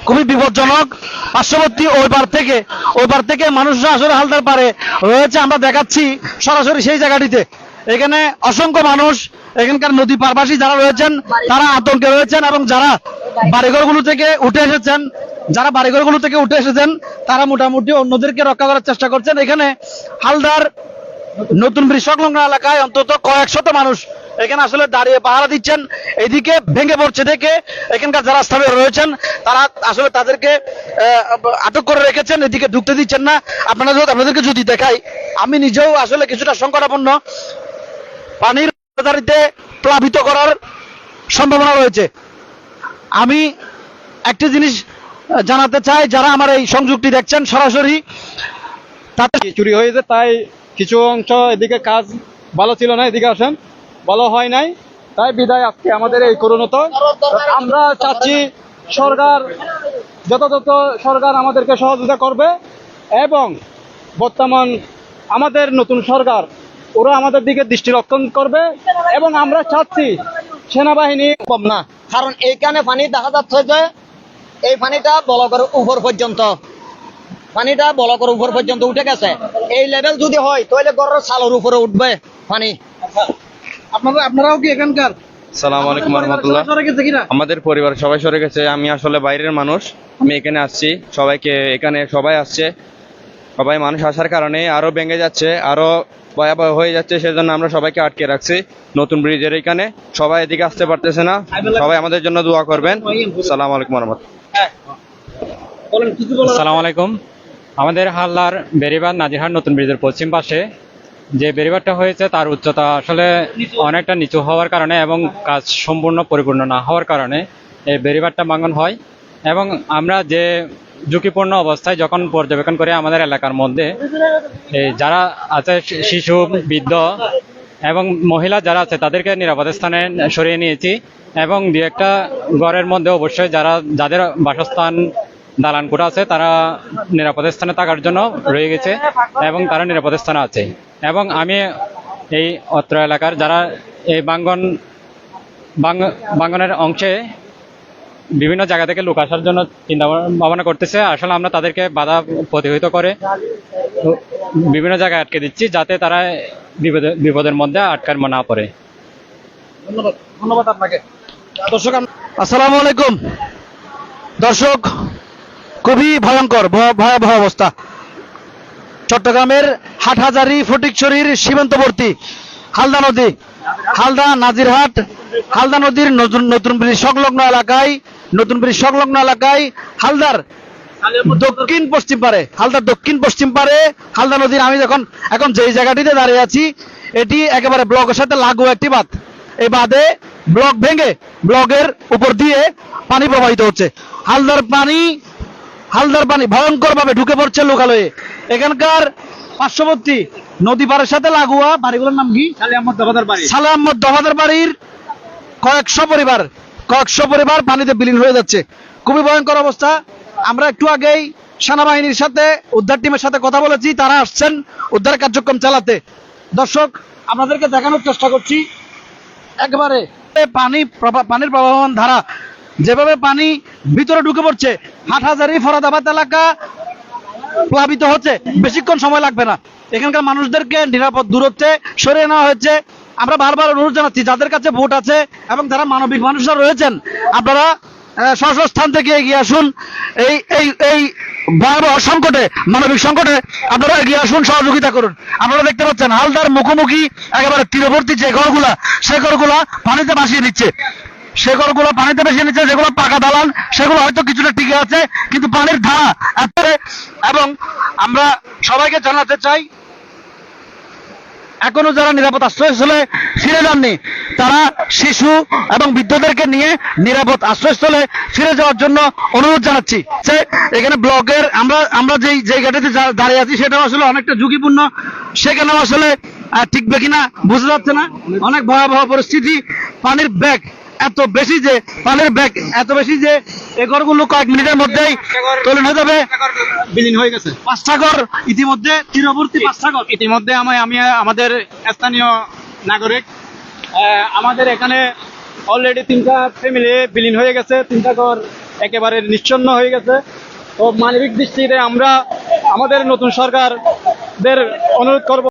খুবই বিপজ্জনক। পার্শ্ববর্তী ওই পার থেকে মানুষরা আসলে হালদার পারে রয়েছে, আমরা দেখাচ্ছি সরাসরি সেই জায়গাটিতে। এখানে অসংখ্য মানুষ, এখানকার নদী পারবাসী যারা রয়েছেন তারা আতঙ্কে রয়েছেন, এবং যারা বাড়িঘরগুলো থেকে উঠে এসেছেন তারা মোটামুটি অন্যদেরকে রক্ষা করার চেষ্টা করছেন। এখানে হালদার নতুন ব্রিজ সংলগ্ন এলাকায় অন্তত কয়েক শত মানুষ এখানে আসলে দাঁড়িয়ে পাহারা দিচ্ছেন। এদিকে ভেঙে পড়ছে দেখে এখানকার যারা স্থানীয় রয়েছেন তারা আসলে তাদেরকে আটক করে রেখেছেন, এদিকে ঢুকতে দিচ্ছেন না। আপনাদেরকে যদি দেখাই, আমি নিজেও আসলে কিছুটা সংকটাপন্ন। পানির দাঁড়িতে প্লাবিত করার সম্ভাবনা রয়েছে। আমি একটি জিনিস জানাতে চাই, যারা আমার এই সংযোগটি দেখছেন সরাসরি, তাতে চুরি হয়েছে, তাই কিছু অংশ এদিকে কাজ ভালো ছিল না, এদিকে আসেন ভালো হয় নাই, তাই বিদায় আজকে আমাদের এই করুণত। আমরা চাচ্ছি যথাযথ সরকার আমাদেরকে সহযোগিতা করবে, এবং বর্তমান আমাদের নতুন সরকার ওরা আমাদের দিকে দৃষ্টি রক্ষণ করবে, এবং আমরা চাচ্ছি সেনাবাহিনী কম না, কারণ এইখানে পানি দেখা যাচ্ছে যে এই পানিটা বলকের উপর পর্যন্ত উঠে গেছে। এই লেভেল যদি হয় তাহলে ঘরের চালের উপরে উঠবে পানি। আপনারাও কি এখানকার? সালাম আলাইকুম রহমতুল্লাহ। আমাদের পরিবার সবাই সরে গেছে। আমি আসলে বাইরের মানুষ, আমি এখানে আসছি, সবাই আসছে, সবাই মানুষ আসার কারণে আরো ভেঙে যাচ্ছে, আরো ভয়াবহ হয়ে যাচ্ছে। সেজন্য আমরা সবাইকে আটকে রাখছি নতুন ব্রিজের এখানে। সবাই এদিকে আসতে পারতেছে না, সবাই আমাদের জন্য দোয়া করবেন। সালাম আলাইকুম রহমতুল্লাহ। আসসালামু আলাইকুম। আমাদের হালদার বেড়িবাঁধ নাজিরহাট নতুন ব্রিজের পশ্চিম পাশে যে বেড়িবাঁধটা হয়েছে তার উচ্চতা আসলে অনেকটা নিচু হওয়ার কারণে এবং কাজ সম্পূর্ণ পরিপূর্ণ না হওয়ার কারণে এই বেড়িবাঁধটা ভাঙন হয়। এবং আমরা যে ঝুঁকিপূর্ণ অবস্থায় যখন পর্যবেক্ষণ করে আমাদের এলাকার মধ্যে যারা আছে, শিশু, বৃদ্ধ এবং মহিলা যারা আছে তাদেরকে নিরাপদ স্থানে সরিয়ে নিয়েছি, এবং দু একটা ঘরের মধ্যে অবশ্যই যাদের বাসস্থান দালান কোঠা আছে তারা নিরাপদ স্থানে থাকার জন্য রয়ে গেছে, এবং তারা নিরাপদ স্থানে আছে। এবং আমি এই অত্র এলাকার যারা এই ভাঙনের অংশে বিভিন্ন জায়গা থেকে লোক আসার জন্য চিন্তা ভাবনা করতেছে, আসলে আমরা তাদেরকে বাধা প্রতিহত করে বিভিন্ন জায়গায় আটকে দিচ্ছি, যাতে তারা বিপদের মধ্যে আটকার না পড়ে। ধন্যবাদ আপনাকে। দর্শক, আসসালামু আলাইকুম। দর্শক, খুবই ভয়ঙ্কর ভয়াবহ অবস্থা। চট্টগ্রামের হাটহাজারী ফটিকছড়ির সীমান্তবর্তী হালদা নদী, হালদা নাজিরহাট, হালদা নদীর নতুন ব্রিজ সংলগ্ন এলাকায় হালদার দক্ষিণ পশ্চিম পারে হালদা নদীর আমি এখন যেই জায়গাটিতে দাঁড়িয়ে আছি, এটি একেবারে ব্লকের সাথে লাগু একটি বাঁধ। এই বাঁধে ব্লক ভেঙে ব্লকের উপর দিয়ে পানি প্রবাহিত হচ্ছে। হালদার পানি ভয়ঙ্কর ভাবে ঢুকে পড়ছে লোকালয়ে। এখানকার পার্শ্ববর্তী নদী পাড়ের সাথে লাগোয়া বাড়িগুলোর নাম কি? সালে আহমদ দফাদার বাড়ির কয়েকশো পরিবার পানিতে বিলীন হয়ে যাচ্ছে। খুবই ভয়ঙ্কর অবস্থা। আমরা একটু আগেই সেনাবাহিনীর সাথে উদ্ধার টিমের সাথে কথা বলেছি, তারা আসছেন উদ্ধার কার্যক্রম চালাতে। দর্শক, আপনাদেরকে দেখানোর চেষ্টা করছি একবারে পানির প্রবাহমান ধারা, যেভাবে পানি ভিতরে ঢুকে পড়ছে। হাটহাজারী ফরাদাবাদ এলাকা প্লাবিত হচ্ছে, বেশিক্ষণ সময় লাগবে না। এখানকার মানুষদেরকে নিরাপদ দূরত্বে সরিয়ে নেওয়া হয়েছে। আমরা বারবার অনুরোধ জানাচ্ছি, যাদের কাছে ভোট আছে এবং যারা মানবিক মানুষরা রয়েছেন, আপনারা স্ব স্থান থেকে এগিয়ে আসুন। এই ভয়াবহ সংকটে, মানবিক সংকটে আপনারা এগিয়ে আসুন, সহযোগিতা করুন। আপনারা দেখতে পাচ্ছেন হালদার মুখোমুখি একেবারে তীরবর্তী যে ঘরগুলা, সে ঘরগুলা পানিতে ভাসিয়ে নিচ্ছে। যেগুলো পাকা দালান সেগুলো হয়তো কিছুটা টিকে আছে, কিন্তু পানির ধারা এবং আমরা সবাইকে জানাতে চাই, এখনো যারা নিরাপদ আশ্রয়স্থলে ফিরে যাননি তারা শিশু এবং বৃদ্ধদেরকে নিয়ে নিরাপদ আশ্রয়স্থলে ফিরে যাওয়ার জন্য অনুরোধ জানাচ্ছি। এখানে ব্লকের আমরা যেই জায়গাটাতে দাঁড়িয়ে আছি সেটাও আসলে অনেকটা ঝুঁকিপূর্ণ, সেখানেও আসলে টিকবে কিনা বোঝা যাচ্ছে না। অনেক ভয়াবহ পরিস্থিতি। পানির ব্যাগ এত বেশি যে এই ঘরগুলো কয়েক মিনিটের মধ্যেই তলিন হয়ে যাবে, বিলীন হয়ে গেছে। 5টা ঘর ইতিমধ্যে তীরবর্তী, 5টা ঘর ইতিমধ্যে আমি আমাদের স্থানীয় নাগরিক, আমাদের এখানে অলরেডি 3টা ফ্যামিলি বিলীন হয়ে গেছে, 3টা ঘর একেবারে নিশ্চন্ন হয়ে গেছে। তো মানবিক দৃষ্টিতে আমরা আমাদের নতুন সরকারদের অনুরোধ করব